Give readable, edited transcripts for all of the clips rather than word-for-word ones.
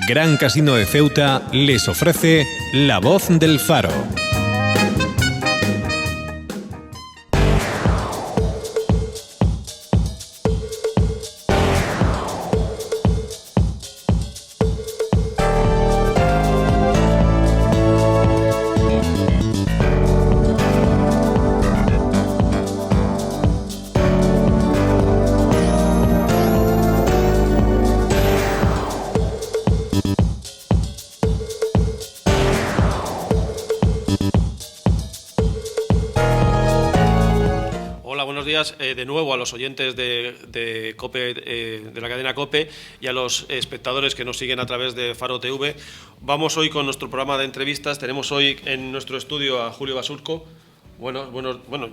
Gran Casino de Ceuta les ofrece La Voz del Faro. De nuevo a los oyentes de COPE, de la cadena COPE, y a los espectadores que nos siguen a través de Faro TV. Vamos hoy con nuestro programa de entrevistas. Tenemos hoy en nuestro estudio a Julio Basurco. Bueno,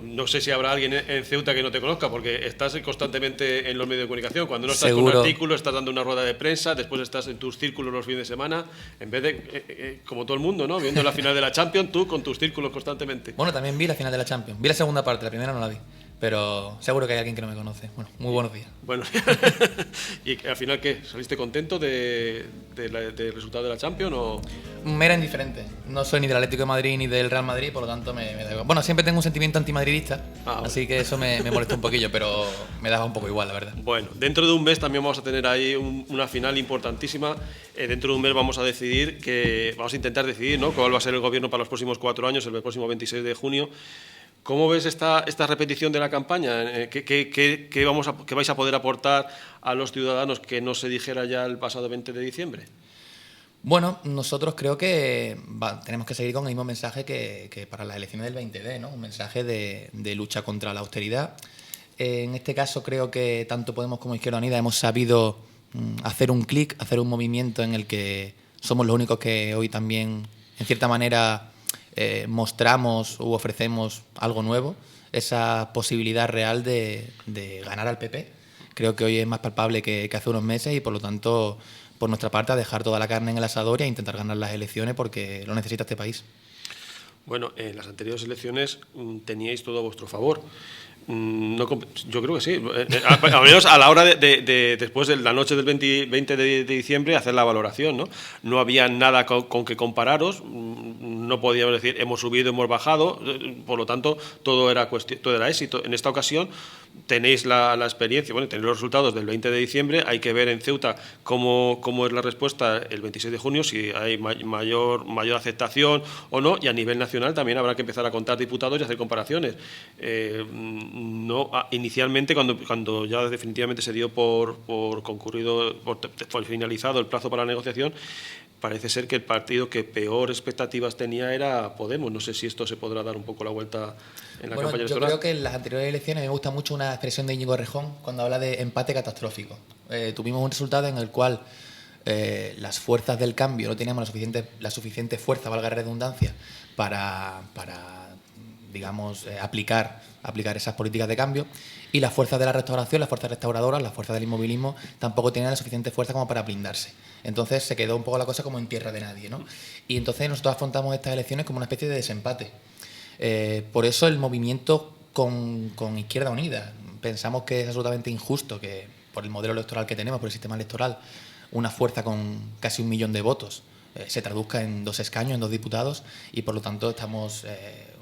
no sé si habrá alguien en Ceuta que no te conozca, porque estás constantemente en los medios de comunicación. Cuando no estás con un artículo, estás dando una rueda de prensa, después estás en tus círculos los fines de semana, en vez de, como todo el mundo, ¿no? Viendo la final de la Champions, tú con tus círculos constantemente. Bueno, también vi la final de la Champions. Vi la segunda parte, la primera no la vi. Pero seguro que hay alguien que no me conoce. Bueno, muy buenos días. Bueno, ¿y al final qué? ¿Saliste contento del resultado de la Champions o...? Me era indiferente. No soy ni del Atlético de Madrid ni del Real Madrid, por lo tanto me da igual. Bueno, siempre tengo un sentimiento antimadridista, así que eso me molesta un poquillo, pero me daba un poco igual, la verdad. Bueno, dentro de un mes también vamos a tener ahí una final importantísima. Dentro de un mes vamos a intentar decidir, ¿no?, cuál va a ser el gobierno para los próximos 4 años, el próximo 26 de junio. ¿Cómo ves esta repetición de la campaña? ¿Qué vais a poder aportar a los ciudadanos que no se dijera ya el pasado 20 de diciembre? Bueno, nosotros creo que tenemos que seguir con el mismo mensaje que para las elecciones del 20D, ¿no? Un mensaje de lucha contra la austeridad. En este caso creo que tanto Podemos como Izquierda Unida hemos sabido hacer un clic, hacer un movimiento en el que somos los únicos que hoy también, en cierta manera, mostramos u ofrecemos algo nuevo, esa posibilidad real de ganar al PP. Creo que hoy es más palpable que hace unos meses y, por lo tanto, por nuestra parte, a dejar toda la carne en el asador y a intentar ganar las elecciones porque lo necesita este país. Bueno, en las anteriores elecciones teníais todo a vuestro favor. Yo creo que sí. Al menos a la hora de después de la noche del 20 de diciembre, hacer la valoración, ¿no? No había nada con que compararos. No podíamos decir hemos subido, hemos bajado. Por lo tanto, todo era éxito. En esta ocasión tenéis la experiencia, tenéis los resultados del 20 de diciembre. Hay que ver en Ceuta cómo es la respuesta el 26 de junio, si hay mayor aceptación o no. Y a nivel nacional también habrá que empezar a contar diputados y hacer comparaciones. Inicialmente, cuando ya definitivamente se dio por finalizado el plazo para la negociación, parece ser que el partido que peor expectativas tenía era Podemos. No sé si esto se podrá dar un poco la vuelta en la campaña electoral. Yo creo que en las anteriores elecciones me gusta mucho una expresión de Íñigo Errejón cuando habla de empate catastrófico. Tuvimos un resultado en el cual las fuerzas del cambio no teníamos la suficiente fuerza, valga la redundancia, para digamos, aplicar esas políticas de cambio, y las fuerzas de la restauración, las fuerzas restauradoras, las fuerzas del inmovilismo tampoco tenían la suficiente fuerza como para blindarse. Entonces se quedó un poco la cosa como en tierra de nadie, ¿no? Y entonces nosotros afrontamos estas elecciones como una especie de desempate. Por eso el movimiento con Izquierda Unida. Pensamos que es absolutamente injusto que, por el modelo electoral que tenemos, por el sistema electoral, una fuerza con casi 1 millón de votos se traduzca en 2 escaños, en 2 diputados, y por lo tanto estamos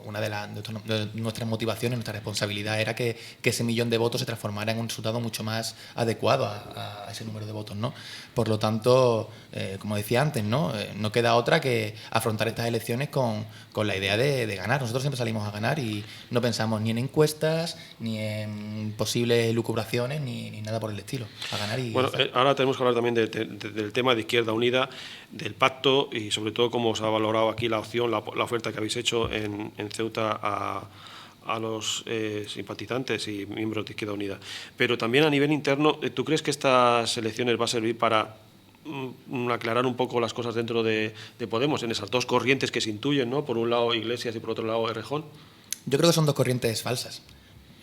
una de nuestras motivaciones, nuestra responsabilidad era que ese 1 millón de votos se transformara en un resultado mucho más adecuado a ese número de votos, ¿no? Por lo tanto, como decía antes, ¿no? No queda otra que afrontar estas elecciones con la idea de ganar. Nosotros siempre salimos a ganar y no pensamos ni en encuestas, ni en posibles lucubraciones, ni nada por el estilo. A ganar y... Bueno, ahora tenemos que hablar también del tema de Izquierda Unida, del pacto y sobre todo cómo os ha valorado aquí la opción, la oferta que habéis hecho en Ceuta a los simpatizantes y miembros de Izquierda Unida. Pero también a nivel interno, ¿tú crees que estas elecciones va a servir para aclarar un poco las cosas dentro de Podemos, en esas dos corrientes que se intuyen, ¿no? Por un lado Iglesias y por otro lado Errejón? Yo creo que son dos corrientes falsas.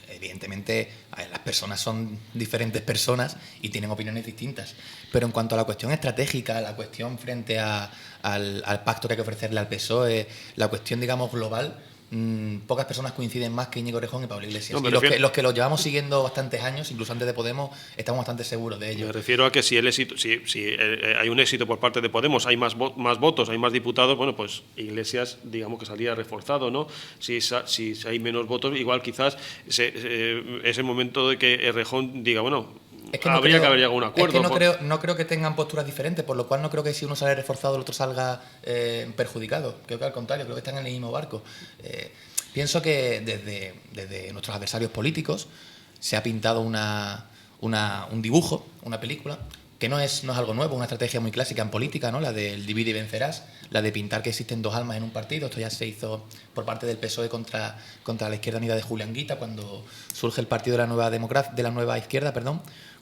Evidentemente, las personas son diferentes personas y tienen opiniones distintas. Pero en cuanto a la cuestión estratégica, la cuestión frente al pacto que hay que ofrecerle al PSOE, la cuestión, digamos, global, pocas personas coinciden más que Íñigo Errejón y Pablo Iglesias. No, y los que lo llevamos siguiendo bastantes años, incluso antes de Podemos, estamos bastante seguros de ello. Me refiero a que si hay un éxito por parte de Podemos, hay más votos, hay más diputados, bueno, pues Iglesias, digamos que salía reforzado, ¿no? Si hay menos votos, igual quizás es el momento de que Errejón diga, bueno, es que habría que haber llegado a un acuerdo. Es que no creo que tengan posturas diferentes, por lo cual no creo que si uno sale reforzado el otro salga perjudicado. Creo que al contrario, creo que están en el mismo barco. Pienso que desde nuestros adversarios políticos se ha pintado un dibujo, una película, que no es algo nuevo, una estrategia muy clásica en política, ¿no? La del divide y vencerás, la de pintar que existen dos almas en un partido. Esto ya se hizo por parte del PSOE contra la Izquierda Unida de Julián Guita, cuando surge el partido de la nueva izquierda,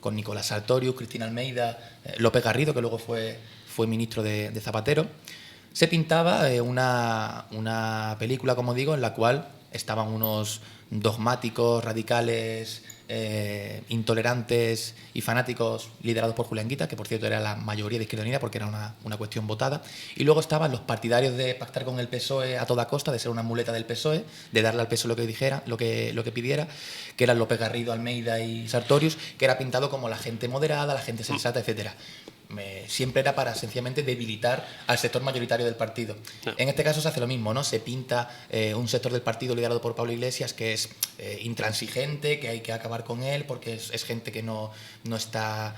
con Nicolás Sartorius, Cristina Almeida, López Garrido, que luego fue ministro de Zapatero. Se pintaba una película, como digo, en la cual estaban unos dogmáticos, radicales, intolerantes y fanáticos liderados por Julián Guita, que por cierto era la mayoría de Izquierda Unida porque era una cuestión votada, y luego estaban los partidarios de pactar con el PSOE a toda costa, de ser una muleta del PSOE, de darle al PSOE lo que dijera, lo que pidiera, que eran López Garrido, Almeida y Sartorius, que era pintado como la gente moderada, la gente sensata, etcétera. Siempre era para sencillamente debilitar al sector mayoritario del partido. En este caso se hace lo mismo, ¿no? Se pinta un sector del partido liderado por Pablo Iglesias que es intransigente, que hay que acabar con él porque es gente que no está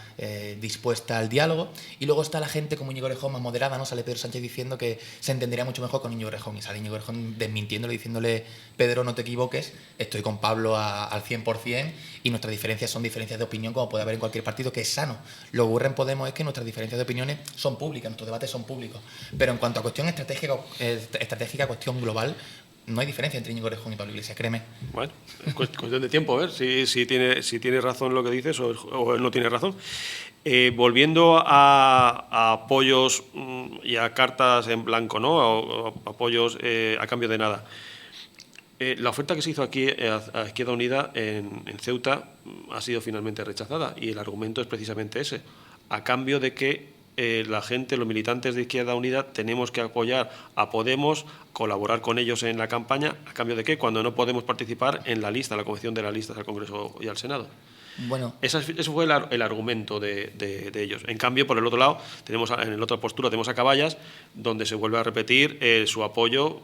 dispuesta al diálogo, y luego está la gente como Íñigo Errejón más moderada, ¿no? Sale Pedro Sánchez diciendo que se entendería mucho mejor con Íñigo Errejón, y sale Íñigo Errejón desmintiéndole, diciéndole: Pedro, no te equivoques, estoy con Pablo al 100%, y nuestras diferencias son diferencias de opinión como puede haber en cualquier partido, que es sano. Lo que ocurre en Podemos es que nuestras diferencias de opiniones son públicas, nuestros debates son públicos, pero en cuanto a cuestión estratégica, cuestión global, no hay diferencia entre Íñigo Errejón y Pablo Iglesias, créeme. Bueno, es cuestión de tiempo, a ver si tiene razón lo que dices o no tiene razón. Volviendo a apoyos y a cartas en blanco, ¿no? O apoyos a cambio de nada. La oferta que se hizo aquí a Izquierda Unida en Ceuta ha sido finalmente rechazada, y el argumento es precisamente ese: a cambio de que la gente, los militantes de Izquierda Unida, tenemos que apoyar a Podemos, colaborar con ellos en la campaña, ¿a cambio de qué? Cuando no podemos participar en la lista, la confección de las listas al Congreso y al Senado. Bueno, Eso fue el argumento de ellos. En cambio, por el otro lado, en la otra postura tenemos a Caballas, donde se vuelve a repetir su apoyo,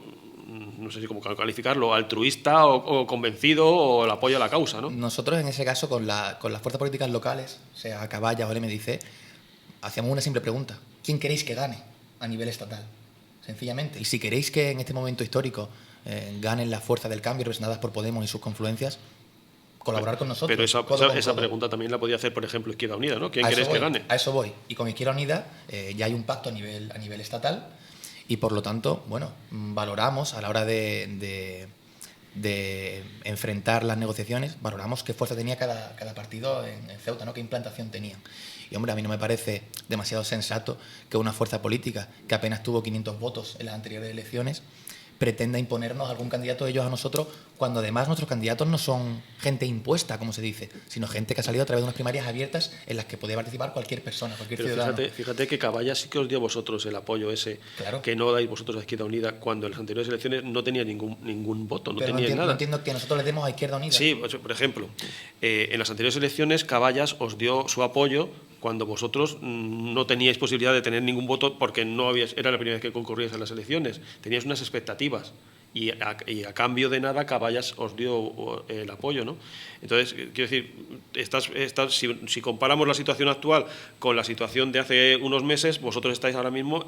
no sé si cómo calificarlo, altruista o convencido, o el apoyo a la causa, ¿no? Nosotros en ese caso, con las fuerzas políticas locales, sea Caballas o el MDC, hacíamos una simple pregunta: ¿quién queréis que gane a nivel estatal? Sencillamente. Y si queréis que en este momento histórico ganen las fuerzas del cambio representadas por Podemos y sus confluencias, colaborar con nosotros. Pero esa pregunta también la podía hacer, por ejemplo, Izquierda Unida, ¿no? ¿Quién queréis que gane? A eso voy. Y con Izquierda Unida ya hay un pacto a nivel estatal, y por lo tanto, bueno, valoramos a la hora de enfrentar las negociaciones, valoramos qué fuerza tenía cada partido en Ceuta, ¿no? Qué implantación tenían. Y hombre, a mí no me parece demasiado sensato que una fuerza política que apenas tuvo 500 votos en las anteriores elecciones pretenda imponernos algún candidato de ellos a nosotros, cuando además nuestros candidatos no son gente impuesta, como se dice, sino gente que ha salido a través de unas primarias abiertas en las que podía participar cualquier persona, cualquier ciudadano. Fíjate que Caballas sí que os dio a vosotros el apoyo ese, claro, que no dais vosotros a Izquierda Unida, cuando en las anteriores elecciones no tenía ningún voto, no Pero tenía nada. No entiendo que nosotros le demos a Izquierda Unida. Sí, por ejemplo, en las anteriores elecciones Caballas os dio su apoyo cuando vosotros no teníais posibilidad de tener ningún voto, porque era la primera vez que concurríais a las elecciones, teníais unas expectativas. Y a cambio de nada Caballas os dio el apoyo, ¿no? Entonces, quiero decir, si comparamos la situación actual con la situación de hace unos meses, vosotros estáis ahora mismo,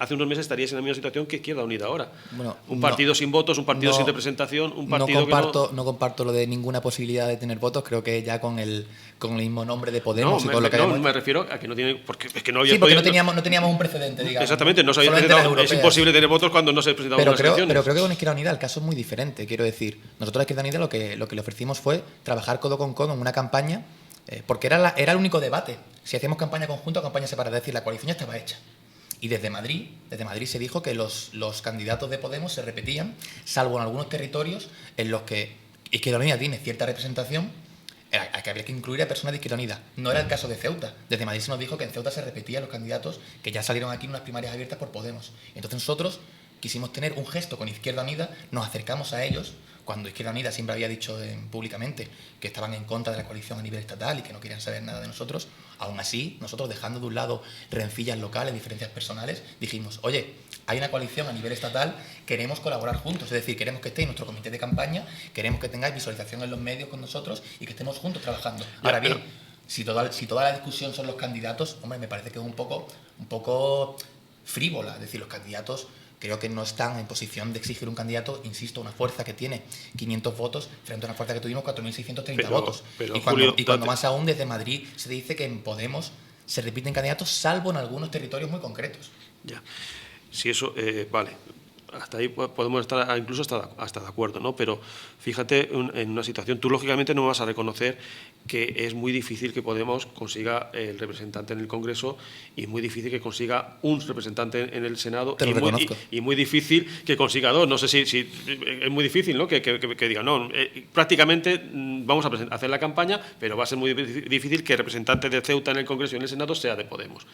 hace unos meses estaríais en la misma situación que Izquierda Unida ahora. Bueno, un partido sin votos, un partido sin representación, un partido no comparto lo de ninguna posibilidad de tener votos. Creo que ya con el mismo nombre de Podemos y con lo que me refiero a que no tiene, porque es que no había. Sí, porque no teníamos un precedente, digamos. Exactamente, no se había presentado. Es imposible tener votos cuando no se presentaban unas elecciones. Pero creo que con Izquierda Unida el caso es muy diferente. Quiero decir, nosotros a Izquierda Unida lo que le ofrecimos fue trabajar codo con codo en una campaña, porque era el único debate. Si hacíamos campaña conjunta o campaña separada, es decir, la coalición ya estaba hecha. Y desde Madrid se dijo que los candidatos de Podemos se repetían, salvo en algunos territorios en los que Izquierda Unida tiene cierta representación, a que había que incluir a personas de Izquierda Unida. No era el caso de Ceuta. Desde Madrid se nos dijo que en Ceuta se repetían los candidatos que ya salieron aquí en unas primarias abiertas por Podemos. Entonces nosotros quisimos tener un gesto con Izquierda Unida, nos acercamos a ellos, cuando Izquierda Unida siempre había dicho públicamente que estaban en contra de la coalición a nivel estatal y que no querían saber nada de nosotros. Aún así, nosotros, dejando de un lado rencillas locales, diferencias personales, dijimos, oye, hay una coalición a nivel estatal, queremos colaborar juntos, es decir, queremos que estéis en nuestro comité de campaña, queremos que tengáis visualización en los medios con nosotros y que estemos juntos trabajando. Ahora bien, si toda la discusión son los candidatos, hombre, me parece que es un poco frívola. Es decir, los candidatos creo que no están en posición de exigir un candidato, insisto, una fuerza que tiene 500 votos frente a una fuerza que tuvimos 4.630 votos. Y cuando más aún desde Madrid se dice que en Podemos se repiten candidatos, salvo en algunos territorios muy concretos. Ya. Si eso, vale, hasta ahí podemos estar incluso hasta de acuerdo, ¿no? Pero fíjate en una situación, tú lógicamente no vas a reconocer que es muy difícil que Podemos consiga el representante en el Congreso y muy difícil que consiga un representante en el Senado y muy difícil que consiga dos. No sé si es muy difícil, ¿no? Que diga, no, prácticamente vamos a hacer la campaña, pero va a ser muy difícil que el representante de Ceuta en el Congreso y en el Senado sea de Podemos.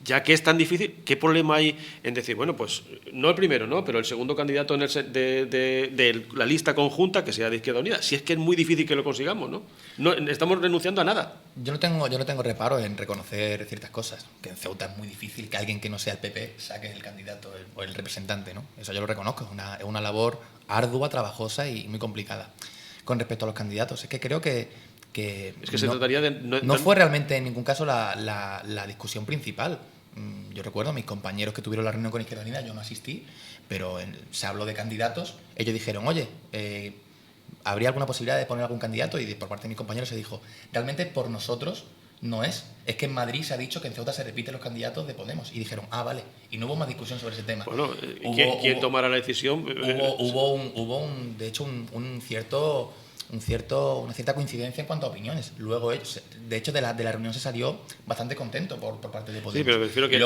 Ya que es tan difícil, ¿qué problema hay en decir, bueno, pues no el primero, ¿no? Pero el segundo candidato de la lista conjunta que sea de Izquierda Unida? Si es que es muy difícil que lo consigamos, ¿no? No estamos renunciando a nada. Yo no tengo reparo en reconocer ciertas cosas, que en Ceuta es muy difícil que alguien que no sea el PP saque el candidato o el representante, ¿no? Eso yo lo reconozco, es una labor ardua, trabajosa y muy complicada. Con respecto a los candidatos, es que creo que es que se trataría de... No fue realmente en ningún caso la discusión principal. Yo recuerdo a mis compañeros que tuvieron la reunión con Izquierda Unida, yo no asistí, pero se habló de candidatos. Ellos dijeron, oye, ¿habría alguna posibilidad de poner algún candidato? Y por parte de mis compañeros se dijo, realmente por nosotros no es que en Madrid se ha dicho que en Ceuta se repiten los candidatos de Podemos. Y dijeron, vale. Y no hubo más discusión sobre ese tema. Bueno, ¿quién tomará la decisión? Hubo de hecho, una cierta coincidencia en cuanto a opiniones. Luego, de hecho, de la reunión se salió bastante contento por parte de Podemos. Sí, pero prefiero que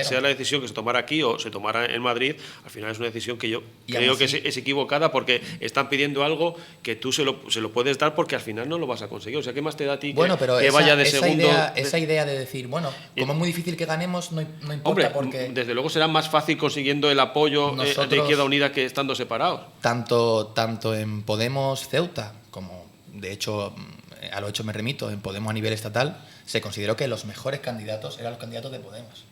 sea la decisión que se tomara aquí o se tomara en Madrid, al final es una decisión que yo creo que es equivocada porque están pidiendo algo que tú se lo puedes dar porque al final no lo vas a conseguir. O sea, ¿qué más te da a ti que vaya de segundo? Esa idea de decir, bueno, como es muy difícil que ganemos, no importa. Hombre, porque desde luego será más fácil consiguiendo el apoyo de Izquierda Unida que estando separados. Tanto en Podemos Ceuta, como de hecho a los hechos me remito, en Podemos a nivel estatal, se consideró que los mejores candidatos eran los candidatos de Podemos.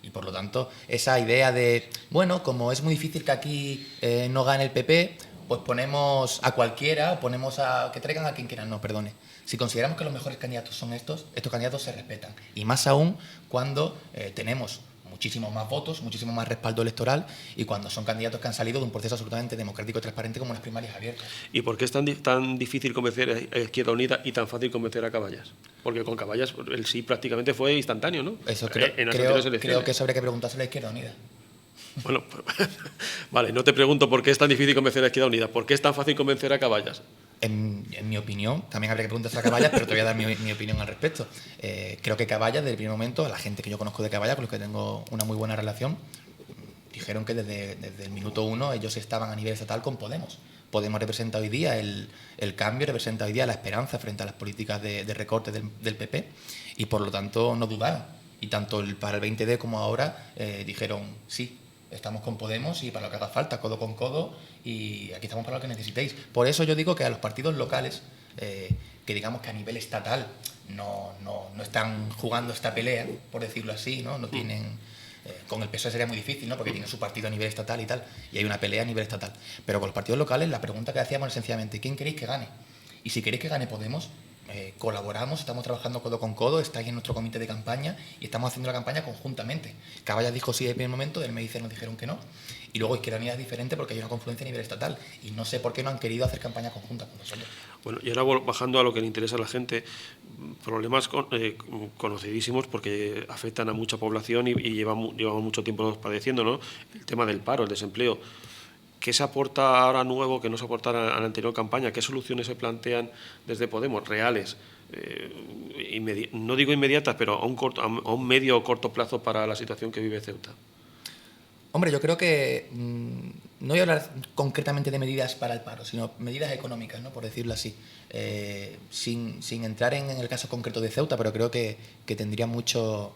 Y por lo tanto, esa idea de, bueno, como es muy difícil que aquí no gane el PP, pues ponemos a cualquiera, ponemos a que traigan a quien quieran. No, perdone. Si consideramos que los mejores candidatos son estos candidatos se respetan. Y más aún cuando tenemos muchísimos más votos, muchísimo más respaldo electoral y cuando son candidatos que han salido de un proceso absolutamente democrático y transparente como las primarias abiertas. ¿Y por qué es tan difícil convencer a Izquierda Unida y tan fácil convencer a Caballas? Porque con Caballas el sí prácticamente fue instantáneo, ¿no? Eso creo que eso habría que preguntárselo a Izquierda Unida. Bueno, vale, no te pregunto por qué es tan difícil convencer a Izquierda Unida, ¿por qué es tan fácil convencer a Caballas? En mi opinión, también habría que preguntarse a Caballas, pero te voy a dar mi opinión al respecto. Creo que Caballas, desde el primer momento, la gente que yo conozco de Caballas, con los que tengo una muy buena relación, dijeron que desde el minuto uno ellos estaban a nivel estatal con Podemos. Podemos representa hoy día el cambio, representa hoy día la esperanza frente a las políticas de recorte del PP y por lo tanto no dudaron. Y tanto para el 20D como ahora dijeron sí. Estamos con Podemos y para lo que haga falta, codo con codo, y aquí estamos para lo que necesitéis. Por eso yo digo que a los partidos locales, que digamos que a nivel estatal no están jugando esta pelea, por decirlo así, no tienen... con el PSOE sería muy difícil, ¿no? Porque tiene su partido a nivel estatal y tal, y hay una pelea a nivel estatal. Pero con los partidos locales la pregunta que hacíamos es sencillamente, ¿quién queréis que gane? Y si queréis que gane Podemos, colaboramos, estamos trabajando codo con codo, estáis en nuestro comité de campaña y estamos haciendo la campaña conjuntamente. Caballas dijo sí en el primer momento, del MIC nos dijeron que no. Y luego Izquierda Unida es diferente porque hay una confluencia a nivel estatal y no sé por qué no han querido hacer campaña conjunta con nosotros. Bueno, y ahora bajando a lo que le interesa a la gente, problemas conocidísimos porque afectan a mucha población y llevamos mucho tiempo padeciendo, ¿no? El tema del paro, el desempleo. ¿Qué se aporta ahora nuevo que no se aportara a la anterior campaña? ¿Qué soluciones se plantean desde Podemos, reales? No digo inmediatas, pero a un medio o corto plazo para la situación que vive Ceuta. Hombre, yo creo que no voy a hablar concretamente de medidas para el paro, sino medidas económicas, ¿no? Por decirlo así. Sin entrar en el caso concreto de Ceuta, pero creo que tendría mucha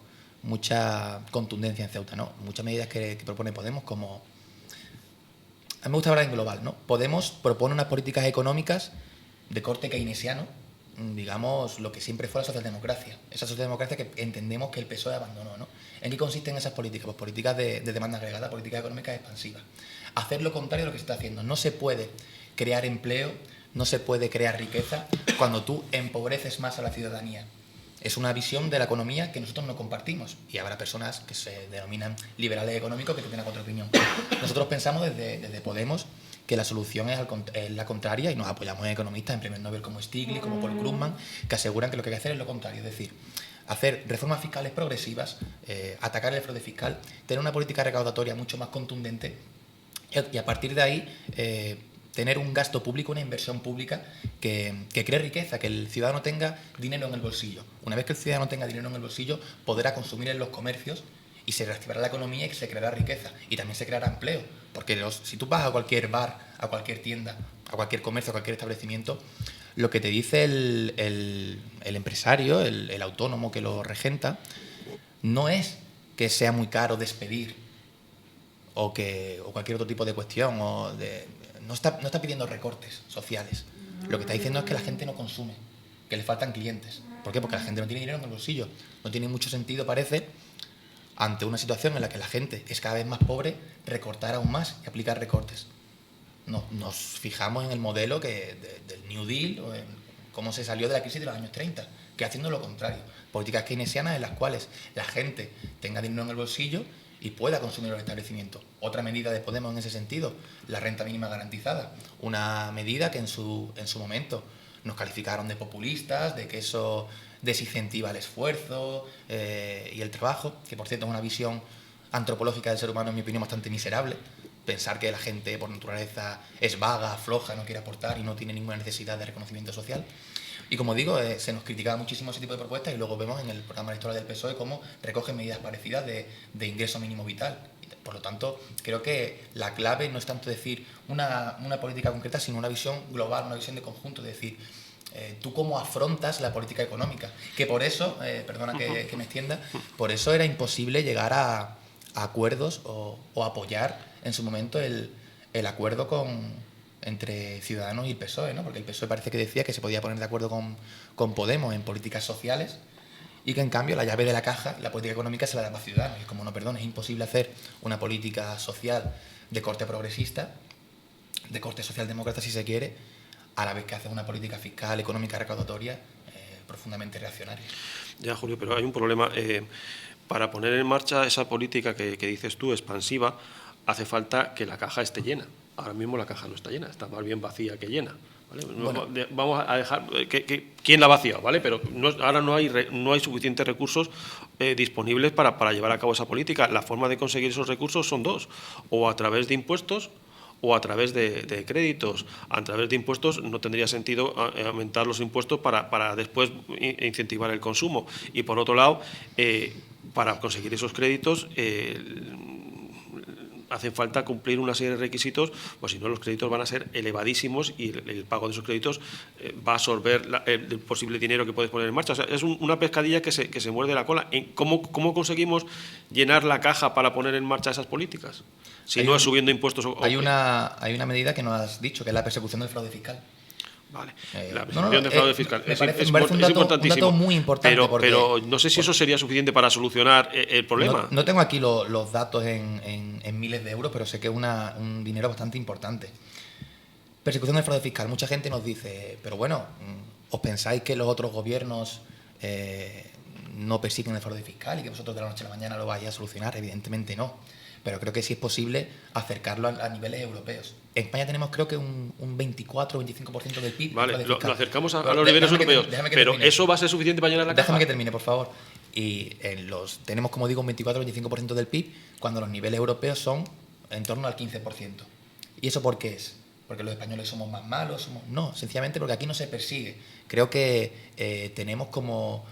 contundencia en Ceuta, ¿no? Muchas medidas que propone Podemos, como mí me gusta hablar en global, ¿no? Podemos propone unas políticas económicas de corte keynesiano, digamos, lo que siempre fue la socialdemocracia. Esa socialdemocracia que entendemos que el PSOE abandonó, ¿no? ¿En qué consisten esas políticas? Pues políticas de demanda agregada, políticas económicas expansivas. Hacer lo contrario de lo que se está haciendo. No se puede crear empleo, no se puede crear riqueza cuando tú empobreces más a la ciudadanía. Es una visión de la economía que nosotros no compartimos y habrá personas que se denominan liberales económicos que tendrán otra opinión. Nosotros pensamos desde Podemos que la solución es la contraria y nos apoyamos en economistas en premios Nobel como Stiglitz, como Paul Krugman, que aseguran que lo que hay que hacer es lo contrario, es decir, hacer reformas fiscales progresivas, atacar el fraude fiscal, tener una política recaudatoria mucho más contundente y a partir de ahí tener un gasto público, una inversión pública que cree riqueza, que el ciudadano tenga dinero en el bolsillo. Una vez que el ciudadano tenga dinero en el bolsillo, podrá consumir en los comercios y se reactivará la economía y se creará riqueza. Y también se creará empleo. Porque si tú vas a cualquier bar, a cualquier tienda, a cualquier comercio, a cualquier establecimiento, lo que te dice el empresario, el autónomo que lo regenta, no es que sea muy caro despedir o cualquier otro tipo de cuestión. No está pidiendo recortes sociales. Lo que está diciendo es que la gente no consume, que le faltan clientes. ¿Por qué? Porque la gente no tiene dinero en el bolsillo. No tiene mucho sentido, parece, ante una situación en la que la gente es cada vez más pobre, recortar aún más y aplicar recortes. Nos fijamos en el modelo del New Deal o en cómo se salió de la crisis de los años 30, que haciendo lo contrario. Políticas keynesianas en las cuales la gente tenga dinero en el bolsillo y pueda consumir los establecimientos. Otra medida de Podemos en ese sentido, la renta mínima garantizada. Una medida que en su momento nos calificaron de populistas, de que eso desincentiva el esfuerzo y el trabajo, que por cierto es una visión antropológica del ser humano, en mi opinión, bastante miserable. Pensar que la gente por naturaleza es vaga, floja, no quiere aportar y no tiene ninguna necesidad de reconocimiento social. Y como digo, se nos criticaba muchísimo ese tipo de propuestas y luego vemos en el programa electoral del PSOE cómo recogen medidas parecidas de ingreso mínimo vital. Por lo tanto, creo que la clave no es tanto decir una política concreta, sino una visión global, una visión de conjunto, es decir, tú cómo afrontas la política económica. Que por eso, perdona que me extienda, por eso era imposible llegar a acuerdos o apoyar en su momento el acuerdo entre Ciudadanos y el PSOE, ¿no? Porque el PSOE parece que decía que se podía poner de acuerdo con Podemos en políticas sociales y que en cambio la llave de la caja, la política económica, se la daba a Ciudadanos. Y como no, perdón, es imposible hacer una política social de corte progresista, de corte socialdemócrata si se quiere, a la vez que haces una política fiscal, económica, recaudatoria profundamente reaccionaria. Ya, Julio, pero hay un problema. Para poner en marcha esa política que dices tú, expansiva, hace falta que la caja esté llena. Ahora mismo la caja no está llena, está más bien vacía que llena. ¿Vale? Bueno, vamos a dejar quién la vacía, ¿vale? Pero ahora no hay suficientes recursos disponibles para llevar a cabo esa política. La forma de conseguir esos recursos son dos: o a través de impuestos o a través de créditos. A través de impuestos no tendría sentido aumentar los impuestos para después incentivar el consumo. Y por otro lado, para conseguir esos créditos hace falta cumplir una serie de requisitos, pues si no los créditos van a ser elevadísimos y el pago de esos créditos va a absorber el posible dinero que puedes poner en marcha. O sea, es una pescadilla que se muerde la cola. ¿Cómo conseguimos llenar la caja para poner en marcha esas políticas? Si no es subiendo impuestos. Hay una medida que no has dicho, que es la persecución del fraude fiscal. Vale, la persecución del fraude fiscal es importantísimo. Un dato muy importante. Pero no sé si eso sería suficiente para solucionar el problema. No tengo aquí los datos en miles de euros, pero sé que es un dinero bastante importante. Persecución del fraude fiscal. Mucha gente nos dice, pero bueno, ¿os pensáis que los otros gobiernos no persiguen el fraude fiscal y que vosotros de la noche a la mañana lo vais a solucionar? Evidentemente no. Pero creo que sí es posible acercarlo a niveles europeos. En España tenemos creo que un 24 o 25% del PIB. Vale, lo acercamos a los niveles europeos, pero ¿eso va a ser suficiente para llenar la caja? Déjame que termine, por favor. Y tenemos, como digo, un 24 o 25% del PIB, cuando los niveles europeos son en torno al 15%. ¿Y eso por qué es? ¿Porque los españoles somos más malos? No, sencillamente porque aquí no se persigue. Creo que tenemos como...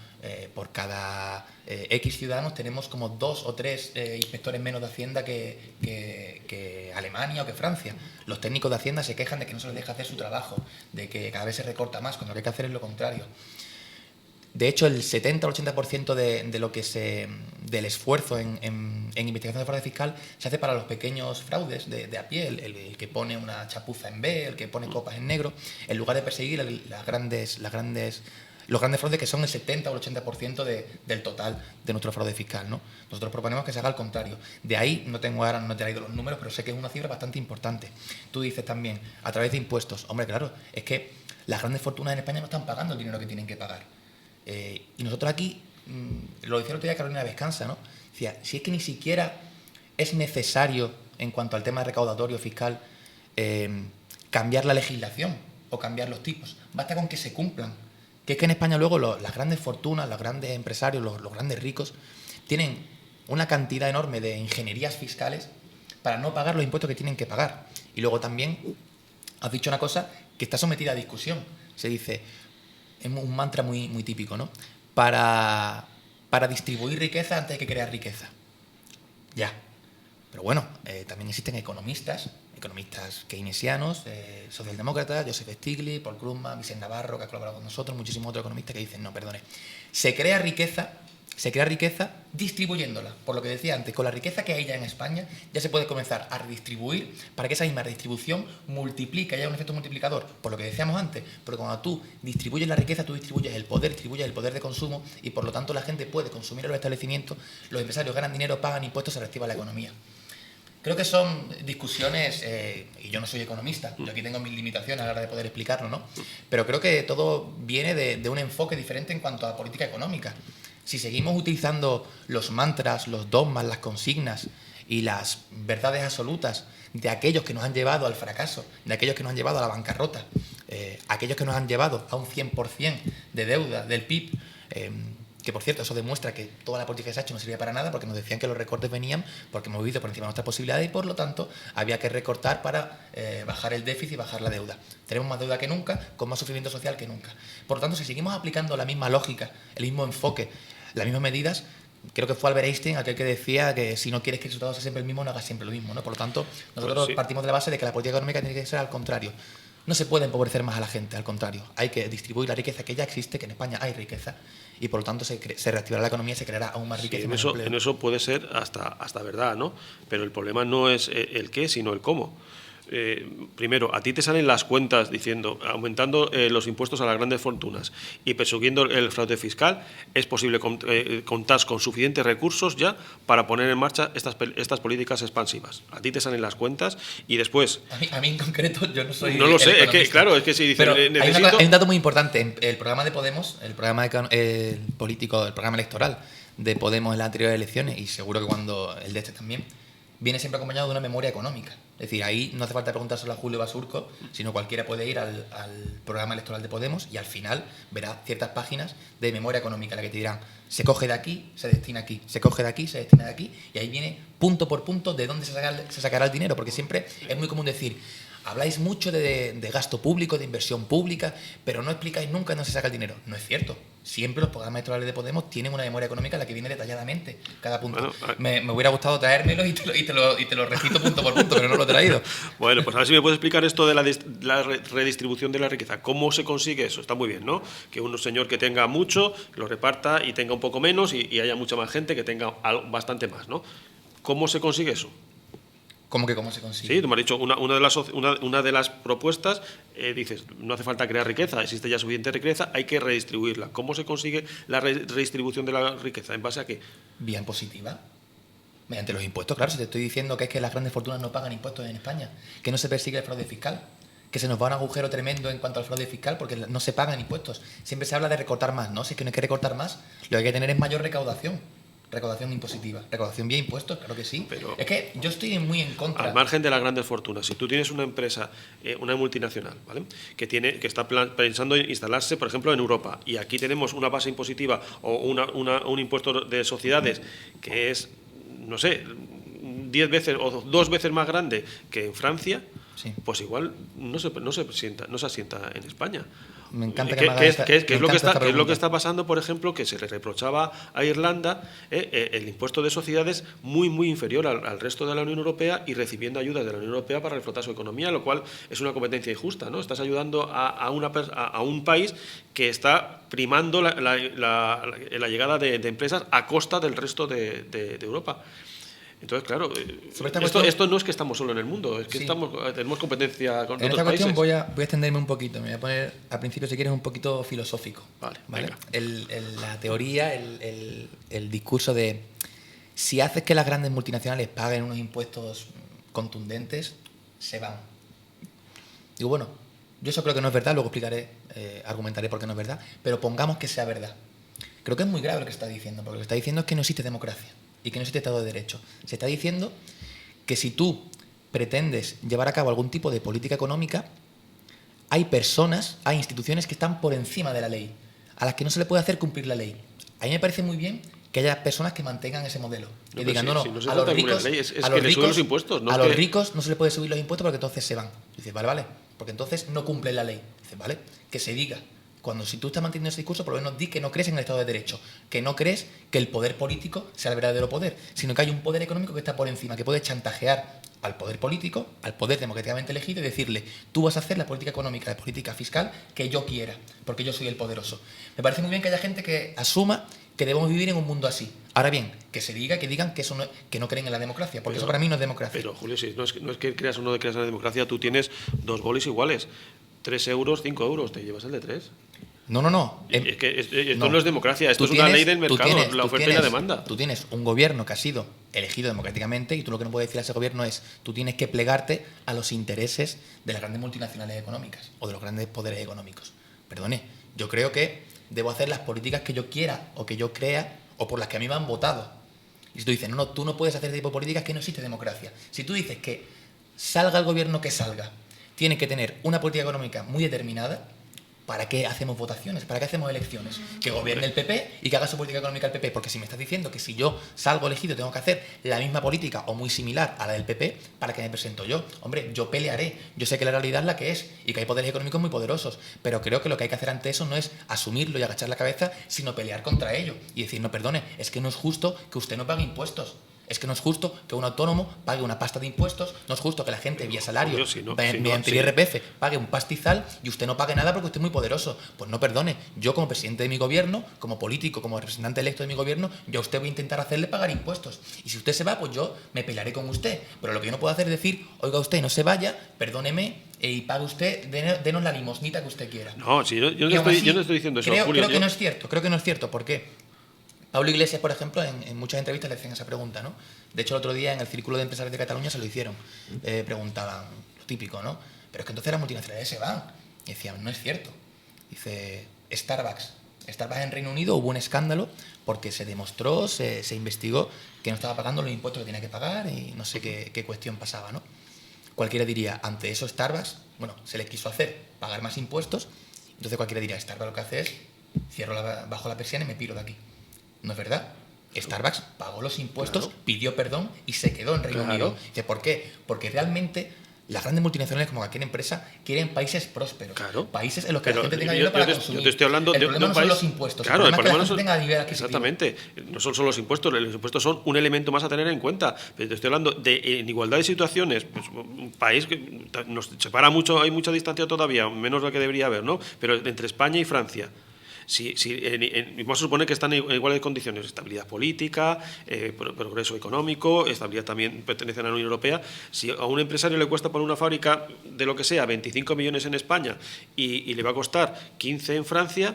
por cada X ciudadanos tenemos como 2 o 3 inspectores menos de Hacienda que Alemania o que Francia. Los técnicos de Hacienda se quejan de que no se les deja hacer su trabajo, de que cada vez se recorta más, cuando lo que hay que hacer es lo contrario. De hecho, el 70 o 80% de lo que del esfuerzo en investigación de fraude fiscal se hace para los pequeños fraudes de a pie, el que pone una chapuza en B, el que pone copas en negro, en lugar de perseguir los grandes fraudes, que son el 70 o el 80% del total de nuestro fraude fiscal, ¿no? Nosotros proponemos que se haga al contrario. De ahí, no he traído los números, pero sé que es una cifra bastante importante. Tú dices también, a través de impuestos. Hombre, claro, es que las grandes fortunas en España no están pagando el dinero que tienen que pagar. Y nosotros aquí, lo decía el otro día Carolina Vescanza, ¿no? Decía, si es que ni siquiera es necesario, en cuanto al tema recaudatorio fiscal, cambiar la legislación o cambiar los tipos. Basta con que se cumplan. Que es que en España luego las grandes fortunas, los grandes empresarios, los grandes ricos, tienen una cantidad enorme de ingenierías fiscales para no pagar los impuestos que tienen que pagar. Y luego también has dicho una cosa que está sometida a discusión. Se dice, es un mantra muy, muy típico, ¿no? Para distribuir riqueza antes hay que crear riqueza. Ya. Pero bueno, también existen economistas keynesianos, socialdemócratas, Joseph Stiglitz, Paul Krugman, Vicente Navarro, que ha colaborado con nosotros, muchísimos otros economistas que dicen, no, perdone, se crea riqueza distribuyéndola. Por lo que decía antes, con la riqueza que hay ya en España, ya se puede comenzar a redistribuir para que esa misma redistribución multiplique, haya un efecto multiplicador, por lo que decíamos antes, porque cuando tú distribuyes la riqueza, tú distribuyes el poder de consumo y por lo tanto la gente puede consumir en los establecimientos, los empresarios ganan dinero, pagan impuestos, se reactiva la economía. Creo que son discusiones, y yo no soy economista, yo aquí tengo mis limitaciones a la hora de poder explicarlo, ¿no? Pero creo que todo viene de un enfoque diferente en cuanto a política económica. Si seguimos utilizando los mantras, los dogmas, las consignas y las verdades absolutas de aquellos que nos han llevado al fracaso, de aquellos que nos han llevado a la bancarrota, aquellos que nos han llevado a un 100% de deuda del PIB, que por cierto eso demuestra que toda la política que se ha hecho no servía para nada porque nos decían que los recortes venían porque hemos vivido por encima de nuestras posibilidades y por lo tanto había que recortar para bajar el déficit y bajar la deuda. Tenemos más deuda que nunca, con más sufrimiento social que nunca. Por lo tanto, si seguimos aplicando la misma lógica, el mismo enfoque, las mismas medidas, creo que fue Albert Einstein aquel que decía que si no quieres que el resultado sea siempre el mismo, no hagas siempre lo mismo, ¿no? Por lo tanto, nosotros partimos de la base de que la política económica tiene que ser al contrario. No se puede empobrecer más a la gente, al contrario. Hay que distribuir la riqueza que ya existe, que en España hay riqueza, y por lo tanto se reactivará la economía y se creará aún más riqueza y más empleo. En eso puede ser hasta verdad, ¿no? Pero el problema no es el qué, sino el cómo. Primero, a ti te salen las cuentas diciendo, aumentando los impuestos a las grandes fortunas y persiguiendo el fraude fiscal, es posible contar con suficientes recursos ya para poner en marcha estas políticas expansivas. A ti te salen las cuentas y después... A mí en concreto, yo no soy... No lo sé, es que claro, es que si dicen... Hay un dato muy importante. El programa de Podemos, el programa político, el programa electoral de Podemos en las anteriores elecciones, y seguro que cuando el de este también, viene siempre acompañado de una memoria económica. Es decir, ahí no hace falta preguntárselo a Julio Basurco, sino cualquiera puede ir al programa electoral de Podemos y al final verá ciertas páginas de memoria económica en la que te dirán, se coge de aquí, se destina aquí, se coge de aquí, se destina de aquí, y ahí viene punto por punto de dónde se sacará el dinero, porque siempre es muy común decir, habláis mucho de gasto público, de inversión pública, pero no explicáis nunca dónde se saca el dinero. No es cierto. Siempre los programas electorales de Podemos tienen una memoria económica en la que viene detalladamente cada punto. Bueno, me hubiera gustado traérmelo y te lo recito punto por punto, pero no lo he traído. Bueno, pues a ver si me puedes explicar esto de la redistribución de la riqueza. ¿Cómo se consigue eso? Está muy bien, ¿no? Que un señor que tenga mucho, lo reparta y tenga un poco menos y haya mucha más gente que tenga bastante más, ¿no? ¿Cómo se consigue eso? ¿Cómo que cómo se consigue? Sí, tú me has dicho, una de las propuestas, dices, no hace falta crear riqueza, existe ya suficiente riqueza, hay que redistribuirla. ¿Cómo se consigue la redistribución de la riqueza? ¿En base a qué? Vía impositiva. Mediante los impuestos, claro. Si te estoy diciendo que es que las grandes fortunas no pagan impuestos en España, que no se persigue el fraude fiscal, que se nos va un agujero tremendo en cuanto al fraude fiscal porque no se pagan impuestos. Siempre se habla de recortar más, ¿no? Si es que no hay que recortar más, lo que hay que tener es mayor recaudación. Recaudación impositiva, recaudación vía impuestos, claro que sí. Pero es que yo estoy muy en contra. Al margen de las grandes fortunas, si tú tienes una empresa, una multinacional, ¿vale? que está pensando en instalarse, por ejemplo, en Europa, y aquí tenemos una base impositiva o un impuesto de sociedades que es, no sé, 10 veces o 2 veces más grande que en Francia, sí, pues igual no se asienta en España. me encanta que me hagas esta ¿Qué es lo que pregunta. está pasando, por ejemplo, que se le reprochaba a Irlanda el impuesto de sociedades muy inferior al resto de la Unión Europea y recibiendo ayudas de la Unión Europea para reflotar su economía, lo cual es una competencia injusta, ¿no? Estás ayudando a un país que está primando la llegada de empresas a costa del resto de Europa. Entonces, claro, esto no es que estamos solo en el mundo, es que Sí. tenemos competencia con En otros esta cuestión países. voy a extenderme un poquito. Me voy a poner al principio, si quieres, un poquito filosófico. Vale, venga. La teoría, el discurso de si haces que las grandes multinacionales paguen unos impuestos contundentes, se van. Digo, bueno, yo eso creo que no es verdad, luego explicaré, argumentaré por qué no es verdad, pero pongamos que sea verdad. Creo que es muy grave lo que está diciendo, porque lo que está diciendo es que no existe democracia y que no existe Estado de Derecho. Se está diciendo que si tú pretendes llevar a cabo algún tipo de política económica, hay personas, hay instituciones que están por encima de la ley, a las que no se le puede hacer cumplir la ley. A mí me parece muy bien que haya personas que mantengan ese modelo. Que digan, no, si no se a trata los de cumplir ricos, la ley, es a que los le suben ricos, los impuestos, no a es los que- ricos no se le puede subir los impuestos porque entonces se van. Dices, vale, porque entonces no cumplen la ley. Dices, vale, que se diga. Si tú estás manteniendo ese discurso, por lo menos di que no crees en el Estado de Derecho, que no crees que el poder político sea el verdadero poder, sino que hay un poder económico que está por encima, que puede chantajear al poder político, al poder democráticamente elegido y decirle, tú vas a hacer la política económica, la política fiscal que yo quiera, porque yo soy el poderoso. Me parece muy bien que haya gente que asuma que debemos vivir en un mundo así. Ahora bien, que digan que eso que no creen en la democracia, porque eso para mí no es democracia. Pero, Julio, si no es que creas o no creas en la democracia, tú tienes dos bolis iguales. 3 euros, 5 euros, te llevas el de 3. No. Es que esto no es democracia, esto es una ley del mercado, la oferta y la demanda. Tú tienes un gobierno que ha sido elegido democráticamente y tú lo que no puedes decir a ese gobierno es tú tienes que plegarte a los intereses de las grandes multinacionales económicas o de los grandes poderes económicos. Perdone, yo creo que debo hacer las políticas que yo quiera o que yo crea o por las que a mí me han votado. Y si tú dices, no, tú no puedes hacer ese tipo de políticas, que no existe democracia. Si tú dices que salga el gobierno que salga, tiene que tener una política económica muy determinada. ¿Para qué hacemos votaciones? ¿Para qué hacemos elecciones? Que gobierne el PP y que haga su política económica el PP. Porque si me estás diciendo que si yo salgo elegido tengo que hacer la misma política o muy similar a la del PP, ¿para qué me presento yo? Hombre, yo pelearé. Yo sé que la realidad es la que es y que hay poderes económicos muy poderosos. Pero creo que lo que hay que hacer ante eso no es asumirlo y agachar la cabeza, sino pelear contra ello. Y decir, no, perdone, es que no es justo que usted no pague impuestos. Es que no es justo que un autónomo pague una pasta de impuestos, no es justo que la gente vía salario, mediante el IRPF, pague un pastizal y usted no pague nada porque usted es muy poderoso. Pues no, perdone, yo como presidente de mi gobierno, como político, como representante electo de mi gobierno, yo a usted voy a intentar hacerle pagar impuestos. Y si usted se va, pues yo me pelearé con usted. Pero lo que yo no puedo hacer es decir, oiga usted, no se vaya, perdóneme y pague usted, denos la limosnita que usted quiera. No, si yo no estoy diciendo eso, Julio. Creo que no es cierto, ¿por qué? Pablo Iglesias, por ejemplo, en muchas entrevistas le hacían esa pregunta, ¿no? De hecho, el otro día en el Círculo de Empresarios de Cataluña se lo hicieron. Preguntaban, lo típico, ¿no? Pero es que entonces las multinacionales se van. Y decían, no es cierto. Dice, Starbucks en Reino Unido hubo un escándalo porque se demostró, se investigó que no estaba pagando los impuestos que tenía que pagar y no sé qué cuestión pasaba, ¿no? Cualquiera diría, ante eso Starbucks, bueno, se le quiso hacer pagar más impuestos, entonces cualquiera diría, Starbucks lo que hace es, bajo la persiana y me piro de aquí. No es verdad. Starbucks pagó los impuestos, pidió perdón y se quedó en Reino Unido. Dice, ¿por qué? Porque realmente las grandes multinacionales, como cualquier empresa, quieren países prósperos. Países en los que la gente tenga dinero para consumir. Yo te estoy hablando el problema no son los impuestos. Claro, el problema es que la gente tenga nivel adquisitivo. Exactamente. No son solo los impuestos son un elemento más a tener en cuenta. Pero te estoy hablando de en igualdad de situaciones. Pues, un país que nos separa mucho, hay mucha distancia todavía, menos de la que debería haber, ¿no? Pero entre España y Francia. Vamos a suponer que están en iguales condiciones, estabilidad política, progreso económico, estabilidad también pertenece a la Unión Europea. Si a un empresario le cuesta poner una fábrica de lo que sea 25 millones en España y le va a costar 15 en Francia,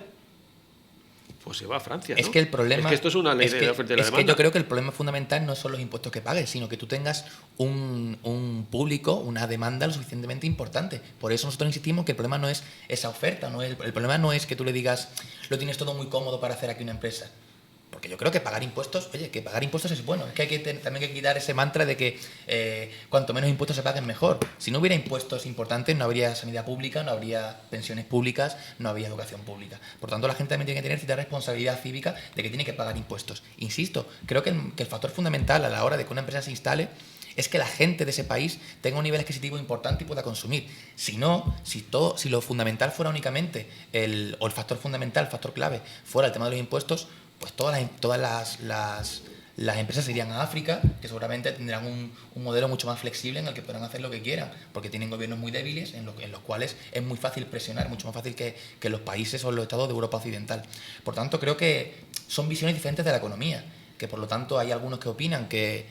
pues se va a Francia, ¿no? Es que el problema... Es que esto es una ley de la oferta y la demanda. Es que yo creo que el problema fundamental no son los impuestos que pagues, sino que tú tengas un público, una demanda lo suficientemente importante. Por eso nosotros insistimos que el problema no es esa oferta, el problema no es que tú le digas lo tienes todo muy cómodo para hacer aquí una empresa. Porque yo creo que pagar impuestos, que pagar impuestos es bueno. Es que también hay que quitar ese mantra de que cuanto menos impuestos se paguen, mejor. Si no hubiera impuestos importantes, no habría sanidad pública, no habría pensiones públicas, no habría educación pública. Por tanto, la gente también tiene que tener cierta responsabilidad cívica de que tiene que pagar impuestos. Insisto, creo que el factor fundamental a la hora de que una empresa se instale es que la gente de ese país tenga un nivel adquisitivo importante y pueda consumir. Si no, si lo fundamental fuera únicamente el factor fundamental, el factor clave, fuera el tema de los impuestos, pues todas las empresas se irían a África, que seguramente tendrán un modelo mucho más flexible en el que podrán hacer lo que quieran, porque tienen gobiernos muy débiles en los cuales es muy fácil presionar, mucho más fácil que los países o los estados de Europa Occidental. Por tanto, creo que son visiones diferentes de la economía, que por lo tanto hay algunos que opinan que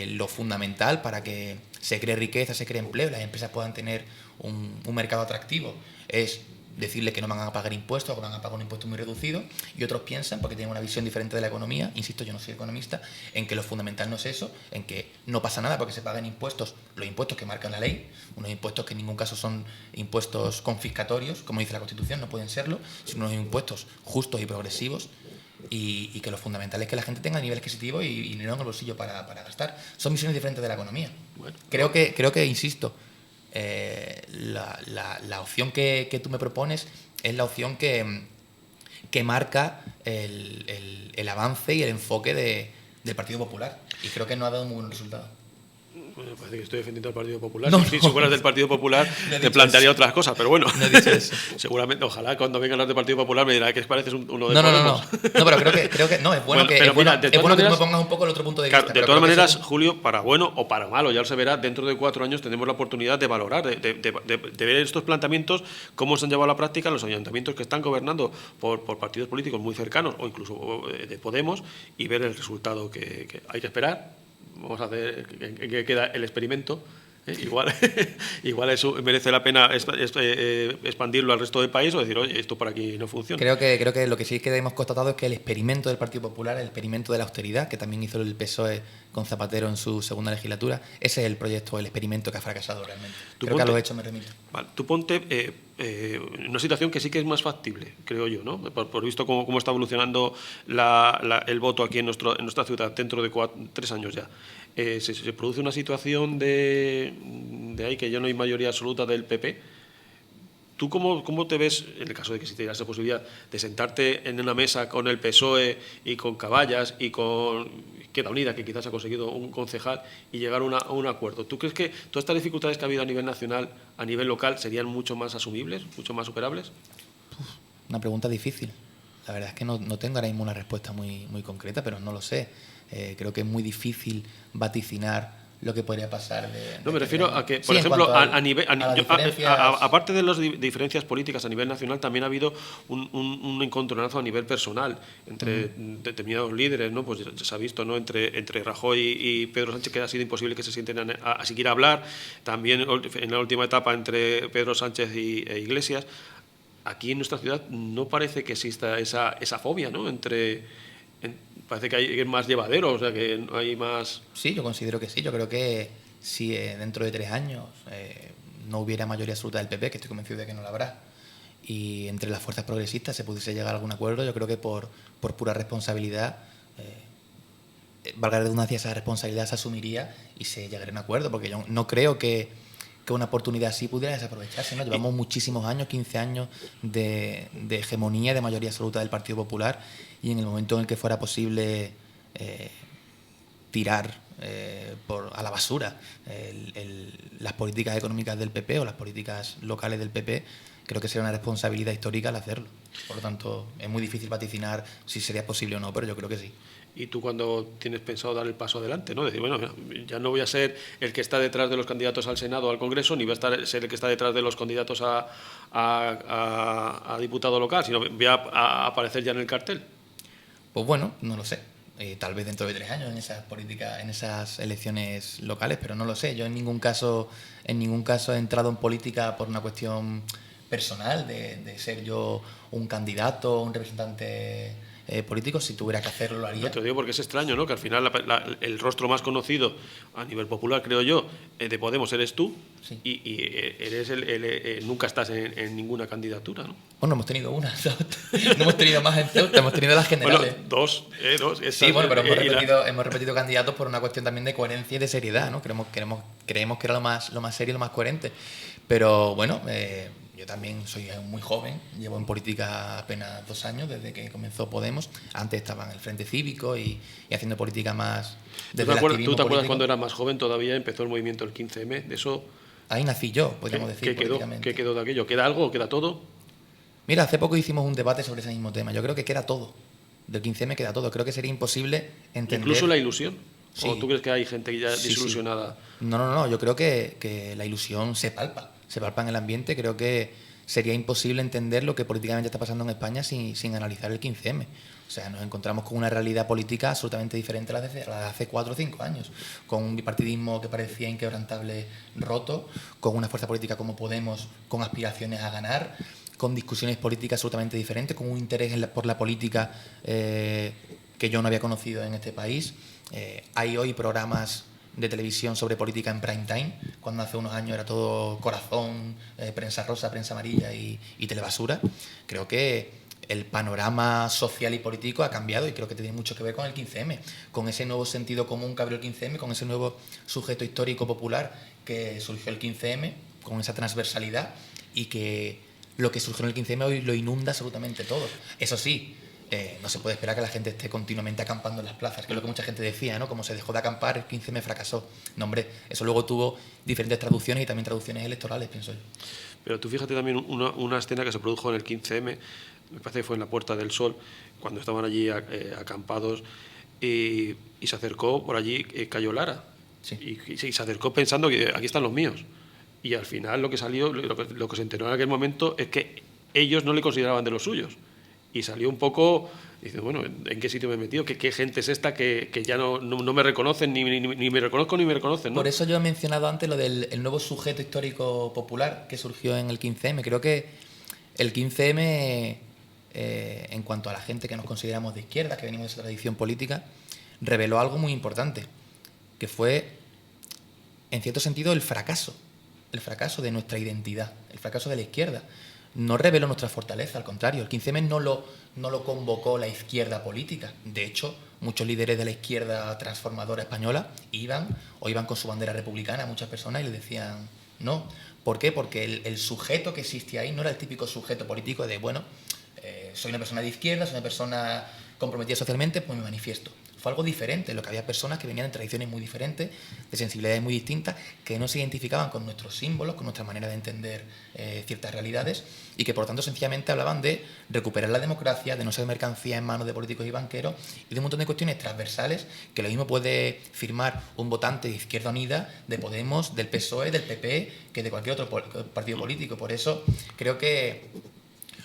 lo fundamental para que se cree riqueza, se cree empleo, las empresas puedan tener un mercado atractivo, es decirle que no van a pagar impuestos o que van a pagar un impuesto muy reducido, y otros piensan, porque tienen una visión diferente de la economía, insisto, yo no soy economista, en que lo fundamental no es eso, en que no pasa nada porque se paguen impuestos, los impuestos que marcan la ley, unos impuestos que en ningún caso son impuestos confiscatorios, como dice la Constitución, no pueden serlo, sino unos impuestos justos y progresivos, y que lo fundamental es que la gente tenga nivel adquisitivo y dinero en el bolsillo para gastar. Son visiones diferentes de la economía. Bueno, creo que insisto, la opción que tú me propones es la opción que marca el avance y el enfoque del Partido Popular, y creo que no ha dado muy buen resultado. Bueno, parece que estoy defendiendo al Partido Popular. No, si fueras del Partido Popular te plantearía otras cosas, pero bueno. No he dicho eso. Seguramente, ojalá cuando vengan los del Partido Popular me dirá que pareces uno de Podemos. No, pero creo que no, es bueno, que tú me pongas un poco el otro punto de vista. Claro, de todas maneras, Julio, para bueno o para malo, ya lo se verá, dentro de 4 años tenemos la oportunidad de valorar, de ver estos planteamientos, cómo se han llevado a la práctica los ayuntamientos que están gobernando por partidos políticos muy cercanos o incluso de Podemos, y ver el resultado que hay que esperar. Vamos a ver en qué queda el experimento. Igual eso merece la pena expandirlo al resto del país o decir, oye, esto por aquí no funciona. Creo que lo que sí que hemos constatado es que el experimento del Partido Popular, el experimento de la austeridad, que también hizo el PSOE con Zapatero en su segunda legislatura, ese es el proyecto, el experimento que ha fracasado realmente. Creo que a los hechos me remito. Vale, tú ponte en una situación que sí que es más factible, creo yo, ¿no? Por visto cómo está evolucionando el voto aquí en nuestra ciudad dentro de 3 años ya. Se produce una situación de ahí que ya no hay mayoría absoluta del PP. ¿Tú cómo te ves, en el caso de que si te dieras la posibilidad de sentarte en una mesa con el PSOE y con Caballas y con Izquierda Unida, que quizás ha conseguido un concejal, y llegar a un acuerdo? ¿Tú crees que todas estas dificultades que ha habido a nivel nacional, a nivel local, serían mucho más asumibles, mucho más superables? Una pregunta difícil. La verdad es que no tengo ahora mismo una respuesta muy concreta, pero no lo sé. Creo que es muy difícil vaticinar lo que podría pasar. No, me refiero a que, por ejemplo, aparte de las diferencias políticas a nivel nacional, también ha habido un encontronazo a nivel personal entre determinados líderes, ¿no? Pues se ha visto, ¿no? Entre Rajoy y Pedro Sánchez, que ha sido imposible que se sienten a siquiera hablar. También en la última etapa entre Pedro Sánchez e Iglesias. Aquí en nuestra ciudad no parece que exista esa fobia, ¿no? Parece que hay más llevadero, o sea, que hay más... Sí, yo considero que sí. Yo creo que si dentro de 3 años no hubiera mayoría absoluta del PP, que estoy convencido de que no la habrá, y entre las fuerzas progresistas se pudiese llegar a algún acuerdo, yo creo que por pura responsabilidad, valga la redundancia, esa responsabilidad se asumiría y se llegaría a un acuerdo, porque yo no creo que una oportunidad así pudiera desaprovecharse, ¿no? Llevamos muchísimos años, 15 años de hegemonía, de mayoría absoluta del Partido Popular, y en el momento en el que fuera posible tirar a la basura las políticas económicas del PP o las políticas locales del PP, creo que sería una responsabilidad histórica al hacerlo. Por lo tanto, es muy difícil vaticinar si sería posible o no, pero yo creo que sí. Y tú cuando tienes pensado dar el paso adelante, ¿no? Decir, bueno, ya no voy a ser el que está detrás de los candidatos al Senado o al Congreso, ni voy a ser el que está detrás de los candidatos a diputado local, sino voy a aparecer ya en el cartel. Pues bueno, no lo sé. Tal vez dentro de 3 años en esas políticas, en esas elecciones locales, pero no lo sé. Yo en ningún caso he entrado en política por una cuestión personal de ser yo un candidato, un representante político. Si tuviera que hacerlo, lo haría. No te lo digo porque es extraño, ¿no? Que al final el rostro más conocido a nivel popular, creo yo, de Podemos eres tú. Sí. Y eres nunca estás en ninguna candidatura, ¿no? Bueno, hemos tenido una. No hemos tenido más en Ceuta, hemos tenido las generales. Bueno, dos. Sí, bueno, pero hemos repetido candidatos por una cuestión también de coherencia y de seriedad, ¿no? Creemos que era lo más serio y lo más coherente. Pero bueno, yo también soy muy joven, llevo en política apenas 2 años desde que comenzó Podemos. Antes estaba en el Frente Cívico y haciendo política más desde el activismo ¿Tú te acuerdas político. cuando eras más joven todavía empezó el movimiento del 15M? De eso, Ahí nací yo, podríamos decir, ¿qué quedó de aquello? ¿Queda algo o queda todo? Mira, hace poco hicimos un debate sobre ese mismo tema. Yo creo que queda todo. Del 15M queda todo. Creo que sería imposible entender... ¿Incluso la ilusión? Sí. ¿O tú crees que hay gente ya Sí, desilusionada? sí. No. Yo creo que la ilusión se palpa en el ambiente. Creo que sería imposible entender lo que políticamente está pasando en España sin analizar el 15M. O sea, nos encontramos con una realidad política absolutamente diferente a la de hace 4 o 5 años, con un bipartidismo que parecía inquebrantable, roto, con una fuerza política como Podemos, con aspiraciones a ganar, con discusiones políticas absolutamente diferentes, con un interés por la política que yo no había conocido en este país. Hay hoy programas de televisión sobre política en prime time, cuando hace unos años era todo Corazón, Prensa Rosa, Prensa Amarilla y Telebasura. Creo que el panorama social y político ha cambiado y creo que tiene mucho que ver con el 15M, con ese nuevo sentido común que abrió el 15M, con ese nuevo sujeto histórico popular que surgió el 15M, con esa transversalidad, y que lo que surgió en el 15M hoy lo inunda absolutamente todo. Eso sí, no se puede esperar que la gente esté continuamente acampando en las plazas, que es lo que mucha gente decía, ¿no? Como se dejó de acampar, el 15M fracasó. No, hombre, eso luego tuvo diferentes traducciones y también traducciones electorales, pienso yo. Pero tú fíjate también una escena que se produjo en el 15M, me parece que fue en la Puerta del Sol, cuando estaban allí acampados, y se acercó por allí Cayo Lara. Sí. Y se acercó pensando que aquí están los míos. Y al final lo que salió, lo que se enteró en aquel momento es que ellos no le consideraban de los suyos. Y salió un poco, dice, bueno, ¿en qué sitio me he metido? ¿Qué gente es esta que ya no me reconocen, ni me reconozco ni me reconocen, ¿no? Por eso yo he mencionado antes lo del nuevo sujeto histórico popular que surgió en el 15M. Creo que el 15M, en cuanto a la gente que nos consideramos de izquierda, que venimos de esa tradición política, reveló algo muy importante, que fue, en cierto sentido, el fracaso de nuestra identidad, el fracaso de la izquierda. No reveló nuestra fortaleza, al contrario, el 15M no lo convocó la izquierda política. De hecho, muchos líderes de la izquierda transformadora española iban con su bandera republicana a muchas personas y les decían no. ¿Por qué? Porque el sujeto que existía ahí no era el típico sujeto político de, bueno, soy una persona de izquierda, soy una persona comprometida socialmente, pues me manifiesto. Fue algo diferente, en lo que había personas que venían de tradiciones muy diferentes, de sensibilidades muy distintas, que no se identificaban con nuestros símbolos, con nuestra manera de entender ciertas realidades, y que por lo tanto sencillamente hablaban de recuperar la democracia, de no ser mercancía en manos de políticos y banqueros, y de un montón de cuestiones transversales que lo mismo puede firmar un votante de Izquierda Unida, de Podemos, del PSOE, del PP, que de cualquier otro partido político. Por eso creo que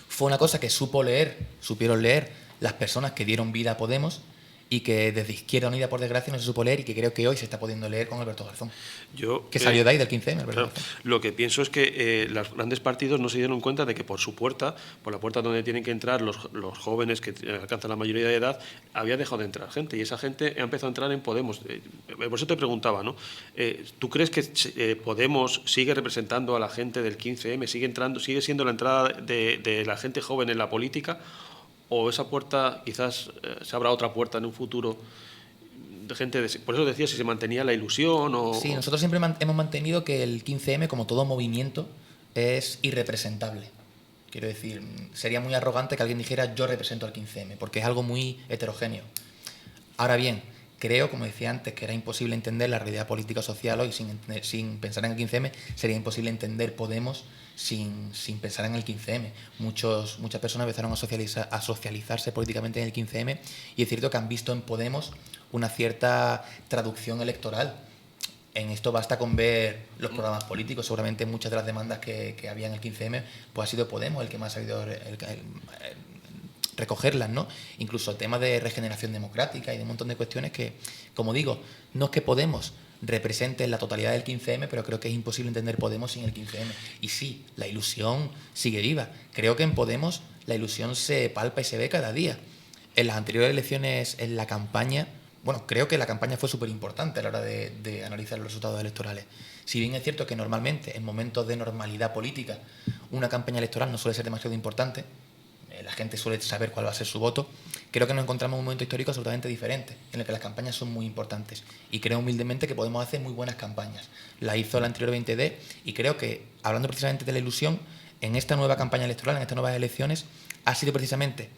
fue una cosa que supieron leer las personas que dieron vida a Podemos, y que desde Izquierda Unida, por desgracia, no se supo leer, y que creo que hoy se está pudiendo leer con Alberto Garzón. Que salió de ahí, del 15M, Alberto Garzón. Lo que pienso es que los grandes partidos no se dieron cuenta de que por la puerta donde tienen que entrar los jóvenes que alcanzan la mayoría de edad, había dejado de entrar gente, y esa gente ha empezado a entrar en Podemos. Por eso te preguntaba, ¿no? ¿Tú crees que Podemos sigue representando a la gente del 15M, sigue siendo la entrada de la gente joven en la política? ¿O esa puerta quizás se abra otra puerta en un futuro de gente por eso decía si se mantenía la ilusión o... Sí, nosotros siempre hemos mantenido que el 15M, como todo movimiento, es irrepresentable. Quiero decir, sería muy arrogante que alguien dijera yo represento al 15M, porque es algo muy heterogéneo. Ahora bien, creo, como decía antes, que era imposible entender la realidad política social hoy sin pensar en el 15M. Sería imposible entender Podemos sin pensar en el 15M. Muchas personas empezaron a socializarse políticamente en el 15M, y es cierto que han visto en Podemos una cierta traducción electoral. En esto basta con ver los programas políticos. Seguramente muchas de las demandas que había en el 15M pues ha sido Podemos el que más ha sabido recogerlas, ¿no? Incluso el tema de regeneración democrática y de un montón de cuestiones que, como digo, no es que Podemos represente la totalidad del 15M, pero creo que es imposible entender Podemos sin el 15M. Y sí, la ilusión sigue viva. Creo que en Podemos la ilusión se palpa y se ve cada día. En las anteriores elecciones, en la campaña, bueno, creo que la campaña fue súper importante a la hora de analizar los resultados electorales. Si bien es cierto que normalmente, en momentos de normalidad política, una campaña electoral no suele ser demasiado importante, la gente suele saber cuál va a ser su voto, creo que nos encontramos en un momento histórico absolutamente diferente, en el que las campañas son muy importantes. Y creo humildemente que podemos hacer muy buenas campañas. La hizo el anterior 20D, y creo que, hablando precisamente de la ilusión, en esta nueva campaña electoral, en estas nuevas elecciones, ha sido precisamente,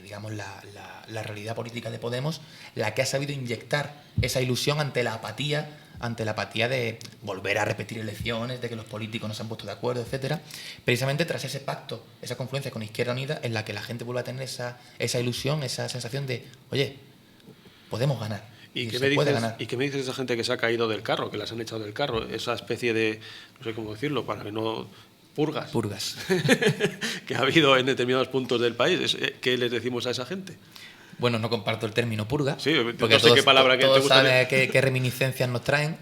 digamos, la realidad política de Podemos la que ha sabido inyectar esa ilusión ante la apatía de volver a repetir elecciones, de que los políticos no se han puesto de acuerdo, etcétera. Precisamente tras ese pacto, esa confluencia con Izquierda Unida, en la que la gente vuelve a tener esa ilusión, esa sensación de, oye, podemos ganar. ¿Y qué me dices de esa gente que se ha caído del carro, que las han echado del carro? Esa especie de, no sé cómo decirlo, para que no... Purgas. Que ha habido en determinados puntos del país. ¿Qué les decimos a esa gente? Bueno, no comparto el término purga, sí, porque no sé qué palabra que todos te gusta. Saben qué reminiscencias nos traen,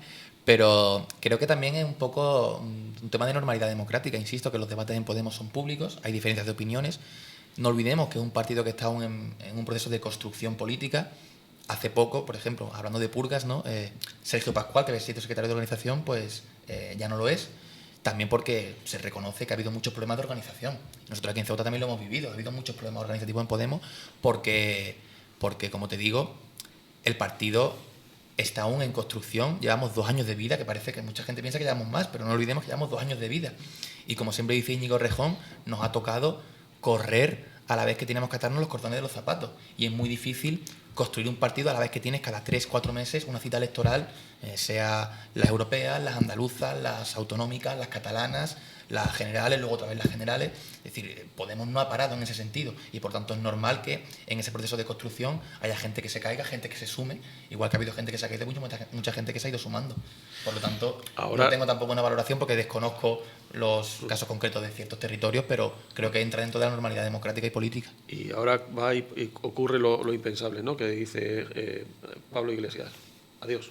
pero creo que también es un poco un tema de normalidad democrática. Insisto que los debates en Podemos son públicos, hay diferencias de opiniones. No olvidemos que es un partido que está aún en un proceso de construcción política. Hace poco, por ejemplo, hablando de purgas, ¿no? Sergio Pascual, que había sido secretario de organización, pues ya no lo es. También porque se reconoce que ha habido muchos problemas de organización. Nosotros aquí en Ceuta también lo hemos vivido. Ha habido muchos problemas organizativos en Podemos porque, como te digo, el partido está aún en construcción. Llevamos 2 años de vida, que parece que mucha gente piensa que llevamos más, pero no olvidemos que llevamos 2 años de vida. Y como siempre dice Íñigo Errejón, nos ha tocado correr a la vez que tenemos que atarnos los cordones de los zapatos. Y es muy difícil construir un partido a la vez que tienes cada 3-4 meses una cita electoral, sea las europeas, las andaluzas, las autonómicas, las catalanas, las generales, luego otra vez las generales. Es decir, Podemos no ha parado en ese sentido y por tanto es normal que en ese proceso de construcción haya gente que se caiga, gente que se sume, igual que ha habido gente que se ha caído, mucha gente que se ha ido sumando. Por lo tanto, no tengo tampoco una valoración porque desconozco los casos concretos de ciertos territorios, pero creo que entra dentro de la normalidad democrática y política. Y ahora va y ocurre lo impensable, ¿no? Que dice Pablo Iglesias. Adiós.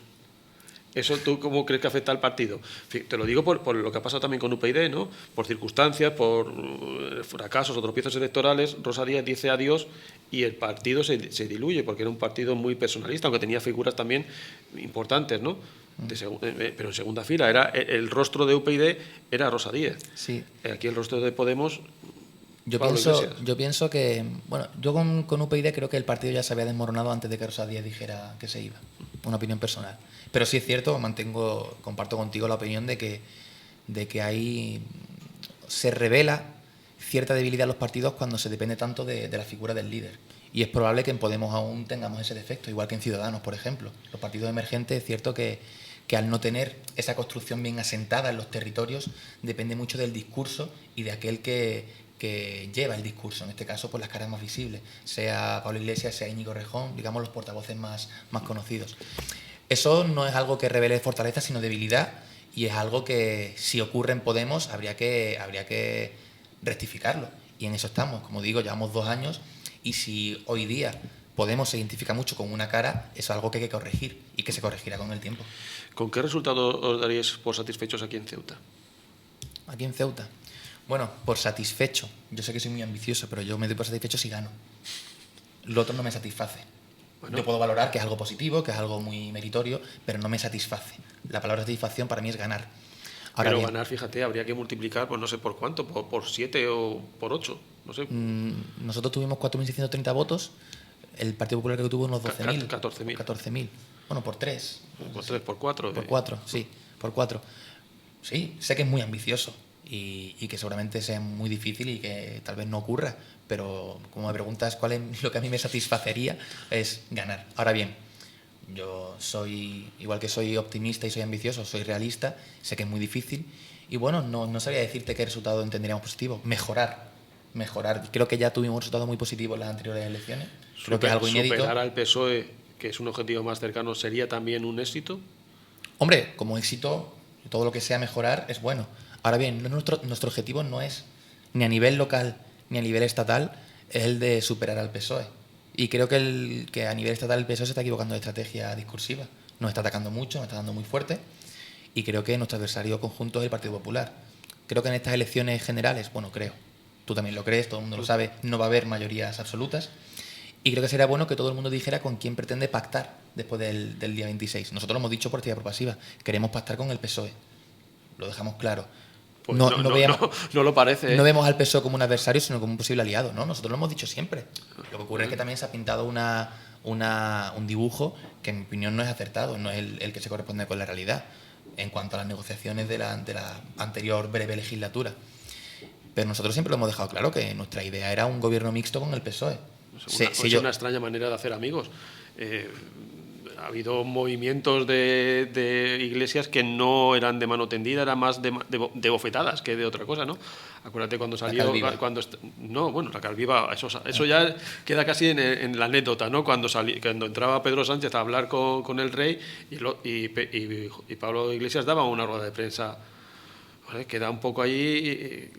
¿Eso tú cómo crees que afecta al partido? Te lo digo por lo que ha pasado también con UPyD, ¿no? Por circunstancias, por fracasos o tropiezos electorales, Rosa Díez dice adiós y el partido se diluye, porque era un partido muy personalista, aunque tenía figuras también importantes, ¿no? Pero en segunda fila, era el rostro de UPyD era Rosa Díez. Sí. Aquí el rostro de Podemos... Yo pienso que, bueno, yo con UPyD creo que el partido ya se había desmoronado antes de que Rosa Díez dijera que se iba. Una opinión personal. Pero sí es cierto, comparto contigo la opinión de que ahí se revela cierta debilidad en los partidos cuando se depende tanto de la figura del líder. Y es probable que en Podemos aún tengamos ese defecto, igual que en Ciudadanos, por ejemplo. Los partidos emergentes es cierto que al no tener esa construcción bien asentada en los territorios, depende mucho del discurso y de aquel que lleva el discurso, en este caso pues las caras más visibles, sea Pablo Iglesias, sea Íñigo Errejón, digamos los portavoces más conocidos. Eso no es algo que revele fortaleza, sino debilidad, y es algo que si ocurre en Podemos habría que rectificarlo, y en eso estamos. Como digo, llevamos 2 años, y si hoy día Podemos se identifica mucho con una cara, eso es algo que hay que corregir, y que se corregirá con el tiempo. ¿Con qué resultado os daríais por satisfechos aquí en Ceuta? Aquí en Ceuta. Bueno, por satisfecho. Yo sé que soy muy ambicioso, pero yo me doy por satisfecho si gano. Lo otro no me satisface. Bueno. Yo puedo valorar que es algo positivo, que es algo muy meritorio, pero no me satisface. La palabra satisfacción para mí es ganar. Ahora pero bien, ganar, fíjate, habría que multiplicar, pues no sé por cuánto, por 7 o por 8, no sé. Nosotros tuvimos 4.630 votos, el Partido Popular que tuvo unos 12.000. 14.000. 14.000. Bueno, por 3. Por 3, por 4. Por 4, sí, por 4. Sí, sé que es muy ambicioso y que seguramente sea muy difícil y que tal vez no ocurra, pero como me preguntas cuál es lo que a mí me satisfacería, es ganar. Ahora bien, yo soy, igual que soy optimista y soy ambicioso, soy realista, sé que es muy difícil y bueno, no sabría decirte qué resultado entenderíamos positivo. Mejorar. Creo que ya tuvimos un resultado muy positivo en las anteriores elecciones. Creo que es algo inédito. ¿Superar al PSOE, que es un objetivo más cercano, sería también un éxito? Hombre, como éxito, todo lo que sea mejorar es bueno. Ahora bien, nuestro objetivo no es, ni a nivel local ni a nivel estatal, es el de superar al PSOE. Y creo que a nivel estatal el PSOE se está equivocando de estrategia discursiva. Nos está atacando mucho, nos está dando muy fuerte. Y creo que nuestro adversario conjunto es el Partido Popular. Creo que en estas elecciones generales, bueno, creo, tú también lo crees, todo el mundo lo sabe, no va a haber mayorías absolutas. Y creo que sería bueno que todo el mundo dijera con quién pretende pactar después del día 26. Nosotros lo hemos dicho por activa y por pasiva. Queremos pactar con el PSOE. Lo dejamos claro. Pues no lo parece. No vemos al PSOE como un adversario, sino como un posible aliado, ¿no? Nosotros lo hemos dicho siempre. Lo que ocurre es que también se ha pintado un dibujo que, en mi opinión, no es acertado, no es el que se corresponde con la realidad en cuanto a las negociaciones de la anterior breve legislatura. pero nosotros siempre lo hemos dejado claro que nuestra idea era un gobierno mixto con el PSOE. Es una extraña manera de hacer amigos. Ha habido movimientos de iglesias que no eran de mano tendida, eran más de bofetadas que de otra cosa, ¿no? Acuérdate cuando salió... La Calviva, eso ya queda casi en la anécdota, ¿no? Cuando entraba Pedro Sánchez a hablar con el rey y Pablo Iglesias daba una rueda de prensa, ¿vale? Queda un poco ahí...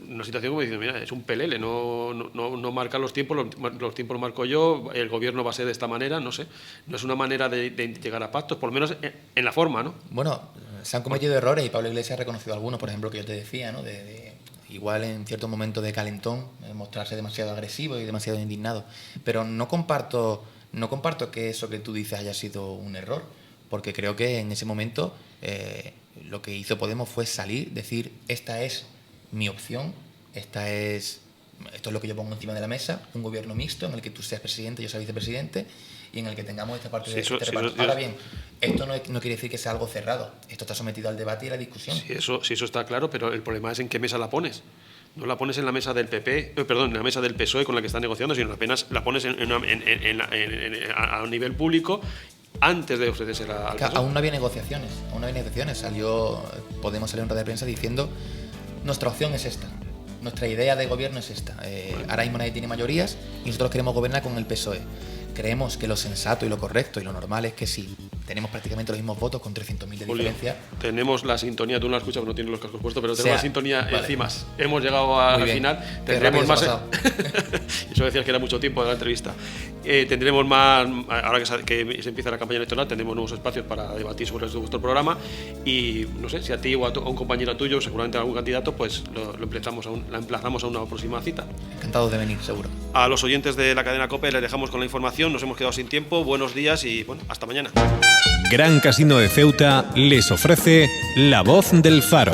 una situación como diciendo, mira, es un pelele, no marca los tiempos los marco yo, el gobierno va a ser de esta manera, no sé, no es una manera de llegar a pactos, por lo menos en la forma, ¿no? Bueno, se han cometido errores y Pablo Iglesias ha reconocido algunos, por ejemplo, que yo te decía, ¿no? Igual en ciertos momentos de calentón, mostrarse demasiado agresivo y demasiado indignado, pero no comparto que eso que tú dices haya sido un error, porque creo que en ese momento lo que hizo Podemos fue salir, decir, esta es mi opción, esto es lo que yo pongo encima de la mesa, un gobierno mixto en el que tú seas presidente, yo sea vicepresidente y en el que tengamos esta parte de este reparto. Ahora bien, esto no quiere decir que sea algo cerrado, esto está sometido al debate y a la discusión. Sí, eso está claro, pero el problema es en qué mesa la pones. No la pones en la mesa del en la mesa del PSOE con la que está negociando, sino apenas la pones a nivel público antes de ofrecerse al PSOE. Aún no había negociaciones, Podemos salir en rueda de prensa diciendo: nuestra opción es esta, nuestra idea de gobierno es esta. Ahora mismo nadie tiene mayorías y nosotros queremos gobernar con el PSOE. Creemos que lo sensato y lo correcto y lo normal es que si tenemos prácticamente los mismos votos con 300.000 de diferencia... Tenemos la sintonía, tú no la escuchas porque no tienes los cascos puestos, pero tenemos la sintonía encima. Hemos llegado al final. Tendremos más... Eso decías que era mucho tiempo de la entrevista. Tendremos más, ahora que se empieza la campaña electoral, tendremos nuevos espacios para debatir sobre vuestro programa y no sé, si a ti o a un compañero tuyo, seguramente a algún candidato, pues la emplazamos a una próxima cita. Encantados de venir, seguro. A los oyentes de la cadena COPE les dejamos con la información, nos hemos quedado sin tiempo, buenos días y bueno, hasta mañana. Gran Casino de Ceuta les ofrece La Voz del Faro.